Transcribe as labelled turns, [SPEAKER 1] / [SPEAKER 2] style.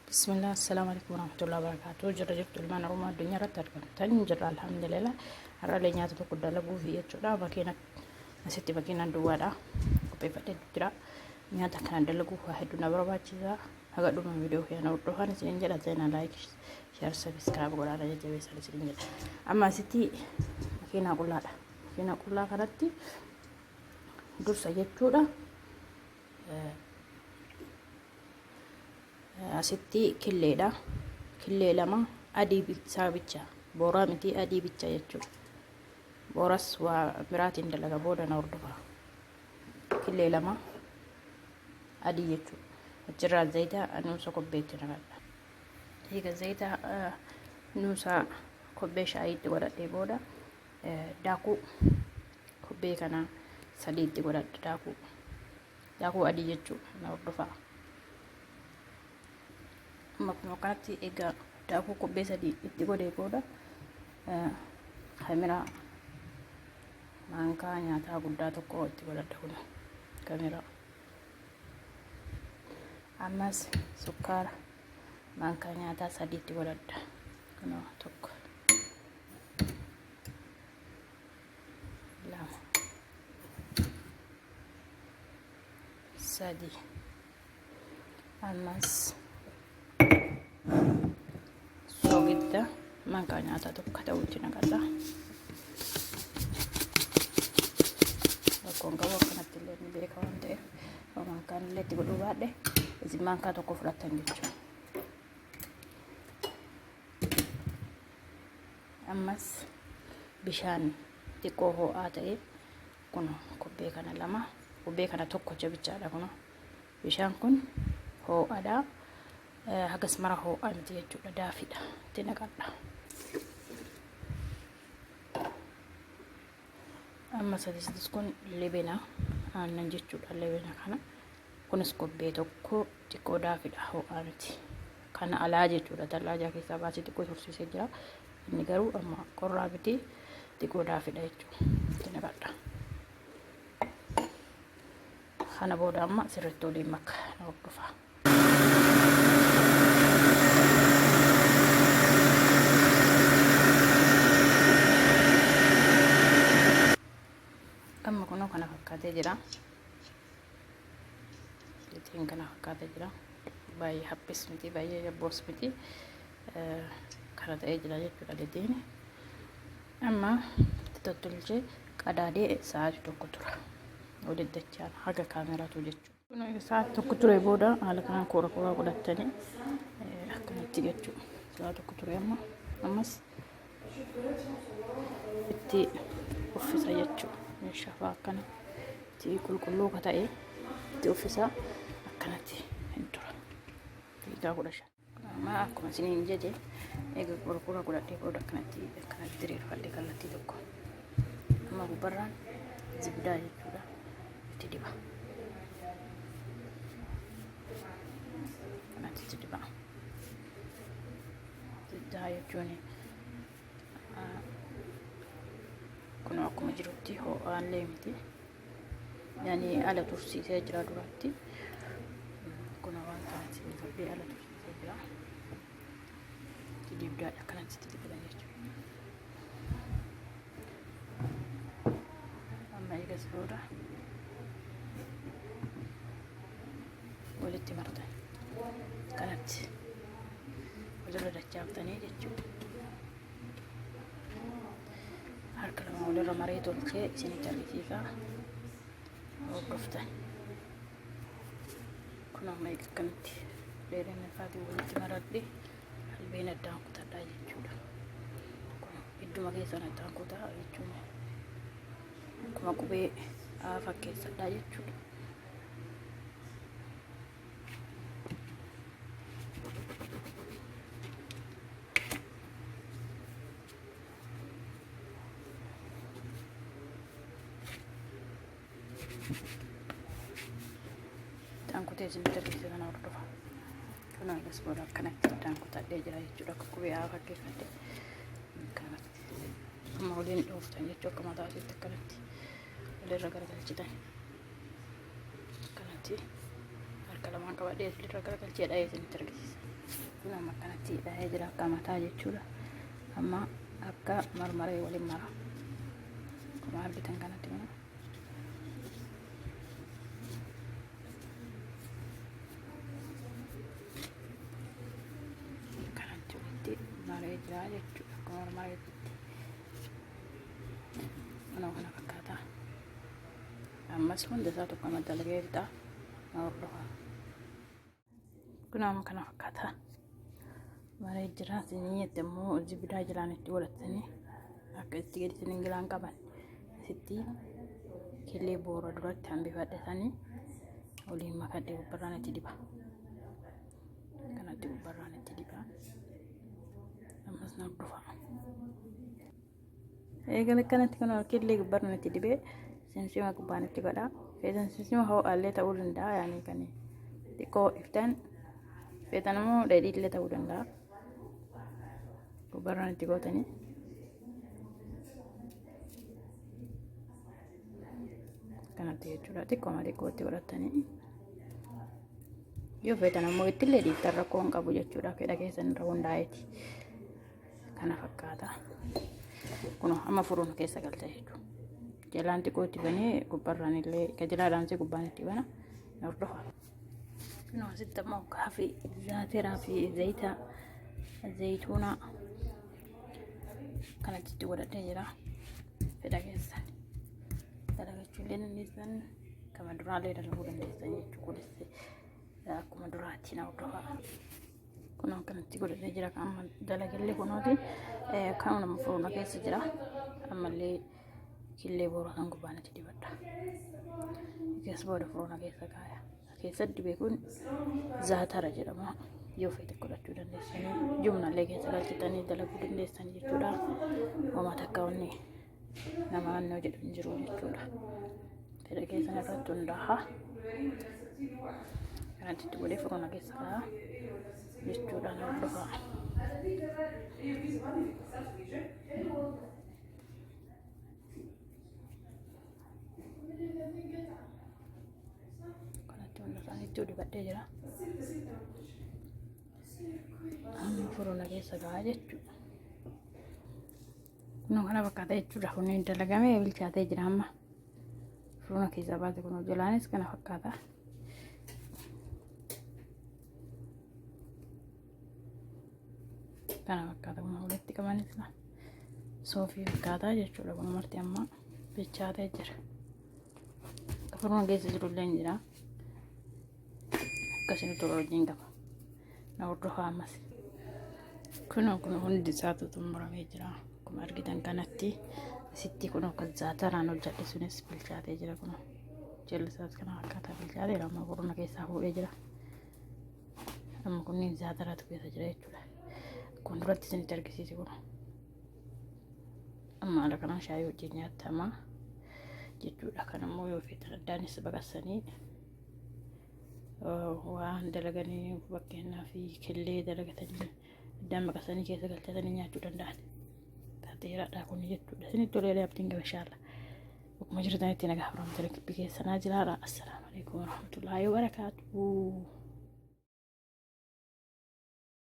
[SPEAKER 1] Bismillah, assalamualaikum warahmatullahi wabarakatuh. Jirra jirtu ilmaan Oromoo addunyaa irratti argamtan jirra alhamdulillah. Har'aalee nyaata tokko dalaguu fi jechuudha. Asitti makiinaan duwwaadha. Qopheeffadhee jira. Nyaata kana dalaguu waa hedduu na barbaachisa. Haga dhuma viidiyoo kana hordofaa isiniin jedha. Zeenaa laayik, sheer, sabiskiraayib godhaa jajjabeessaa isiniin jedha. Amma asitti makiinaa qullaadha. Makiinaa qullaa kanatti dursa jechuudha. Asitti killeedha. Killee lama adii isaa bicha. Booraa miti adii bicha jechuudha. Booras waa biraatiin dalaga booda na hordofa. Killee lama adii jechuudha. Achirraa zayita nuusa kobbeetti naqadha. Hiika zayita nuusa kobbee shaayiitti godhadhee booda daakuu kobbee kana sadiitti godhadha. Daakuu adii jechuudha na hordofa. Akkuma kanatti egaa daakuu kobbee sadii itti godhee booda kaamera maankaa nyaataa guddaa tokko itti godhadha. Kun kaamera ammas sukkaara maankaa nyaataa sadii itti godhadha. Kun tokko lama sadii ammas soogidda maankaa nyaataa tokko ta'utti naqadha. Rakkoon qabu akkanatti illee ni beeka waan ta'eef maankaan illee itti godhuu baadhe isin maankaa tokko fudhattan jechuudha. Ammas bishaan xiqqoo ho'aa ta'e kun kobbee kana lama kobbee kana tokko jabichaadha. Kun bishaan kun ho'aadha. Hagas mara ho'aa miti jechuudha. Daafiidha itti naqadha. Amma sadis kun lebena aannan jechuudha. Lebena kana kunis kobbee tokko xiqqoo daafiidha ho'aa miti. Kana alaa jechuudha. Tallaajaa keessaa baasee xiqqoo tursiisee jira. Inni garuu amma qorraa miti xiqqoo daafiidha jechuudha. Itti naqadha. Kana booda amma sirriitti waliin makka na hordofa. Amma kunoo kana fakkaatee jira. Lixiin kana fakkaatee jira. Baay'ee haphis miti, baay'ee jabboos miti. Kana ta'ee jira jechuudha lixiin. Amma itti tottolchee qadaadee sa'aatii tokko tura. Walitti dachaan haga kaameraatu jechuudha. Kun sa'aatii tokko ture booda haala kanaan koora godhatanii akkanatti jechuudha. Sa'aatii tokko ture ammas itti uffisa jechuudha. Meeshaa fa'aa akkana itti qulqulluu ka ta'e itti uffisa akkanatti hin tura. Fiigaa 15. Amma akkuma isiniin jedhe egaa koora godhadhee booda akkanatti diriirfadhee kallattii tokko. Amma gubbarraan zibdaa jechuudha. Itti diba. Kanatti itti diba. Zibdaa jechuun kun akkuma jirutti ho'aallee miti. Yani ala tursiisee jira duratti. Kun waan kanatti fidee ala tursiisee jira. Itti dibdaadha kanatti itti diban jechuudha. Amma eegas booda walitti martan kanatti walirra dachaaftanii jechuudha. Harka lama walirra maree tolchee isinitti argisiisaa hordoftan. Kun amma akkanatti dheerina isaatiin walitti maradhe albeen addaan kutadhaa jechuudha. Kun idduma keessan addaan kutaa jechuudha. Akkuma qubee fakkeessadhaa jechuudha. Kutee isinitti argisiisa kana hordofa. Kun agas booda akkanatti addaan kutadhee jira jechuudha. Akka qubee fakkeeffadhee kanatti amma waliin dhooftan jechuudha. Akka mataatiitti akkanatti walirra garagalchitan akkanatti harka lamaan qabadhee walirra garagalchee dhahee isinitti argisiisa. kun amma akkanatti dhahee jira akka mataa jechuudha. Amma akka marmaree waliin mara akkuma argitan kanatti mana kanatti walitti maree jira jechuudha. Akkuma marmareetti kana fakkaata. Ammas hunda isaa tokko madalagee bitaa hordofaa. Kun amma kana fakkaata. Maree jira siniitti immoo zibidaa jilaan itti godhatanii akka itti gadhiisanii gilaan qaban asitti killee boora duratti hambifadhatanii waliin makadhee gubbarraan itti diba. Kanatti gubbarraan itti diba. Ammas na hordofaa. Eegan akkanatti kan killee gubbarraan itti dibee sinsima gubbaan itti godha. Feetan sinsima ho'aallee ta'uu danda'a yaani kan xiqqoo iftan feetan immoo dheedhiillee ta'uu danda'a. Gubbarraan itti gootanii kanatti jechuudha. Xiqqooma xiqqoo itti godhatanii yoo feetan immoo ittillee dhiittan rakkoo hin qabu jechuudha. Fedha keessan irra hundaa'eeti. Kana fakkaata. Kun amma furuun keessa galcha jechuudha. Jalaan xiqqoo itti banee gubbarraan illee gajalaadhaan si gubbaan itti bana hordofaa. Kun asitti immoo kaafii zaatiraa fi zayituunaa kanatti itti godhatee jira. Fedha keessan dalagachuu illee dandeessan kama duraallee dalaguu dandeessan jechuudha. Akkuma duraatti na hordofaa. Kun kanatti godhatee jira. Kan amma dalagallee kunooti kan nama furuuna keessa jira. Ammallee killee boora kan gubbaan itti dibadha. Keessa booda furuuna keessa kaaya. Keessatti beekuun zaatara jedhama. Yoo feete godhachuu dandeessanii jumnallee keessa galchitanii dalaguu dandeessan jechuudha. Homaa takka onni nama naannoo jedhu hin jiru jechuudha. Fedha keessan irratti hundaa'a. Kanatti itti godhee furuuna keessa kaaya jechuudha. Na hordofaa. Kanatti hunda isaaniitti dibadhee jira. Amma furuuna keessa kaa'aa jechuudha. Kun kana fakkaata jechuudha. Kun dalagamee bilchaatee jira. Amma furuuna keessa baase kun jalaanis kana fakkaata. Kana fakkaata kun walitti qabanis soofii fakkaataa jechuudha. Kun marti amma bilchaatee jira. Furuuna keessa jirullee ni jira. Akkasuma tola wajjin qaba. Na hordofaa ammas. Kun hundi isaatu xumuramee jira. Akkuma argitan kanatti asitti kun akka zaataraan hojjadhe sunis bilchaatee jira. Kun jalli isaas kana akkaataa bilchaatee amma furuuna keessaa fuudhee jira. Amma kunniin zaataraatu keessa jira jechuudha. Kun duratti isinitti argisiise kun. Amma haala kanaan shaayii wajjin nyaatama jechuudha. Kan ammoo yoo feetan addaanis baqassanii waan dalaganii fakkeenyaaf killee dalagatanii addaan baqassanii keessa galchatanii nyaachuu danda'an. Taateeraadha kun jechuudha. Isinitti tolee abdiin qaba inshaAllah. Akkuma jirtanitti nagaa firamtanii keessanaa jiraadha. Assalaamu alaikum warahmatullaahi wabarakaatuh.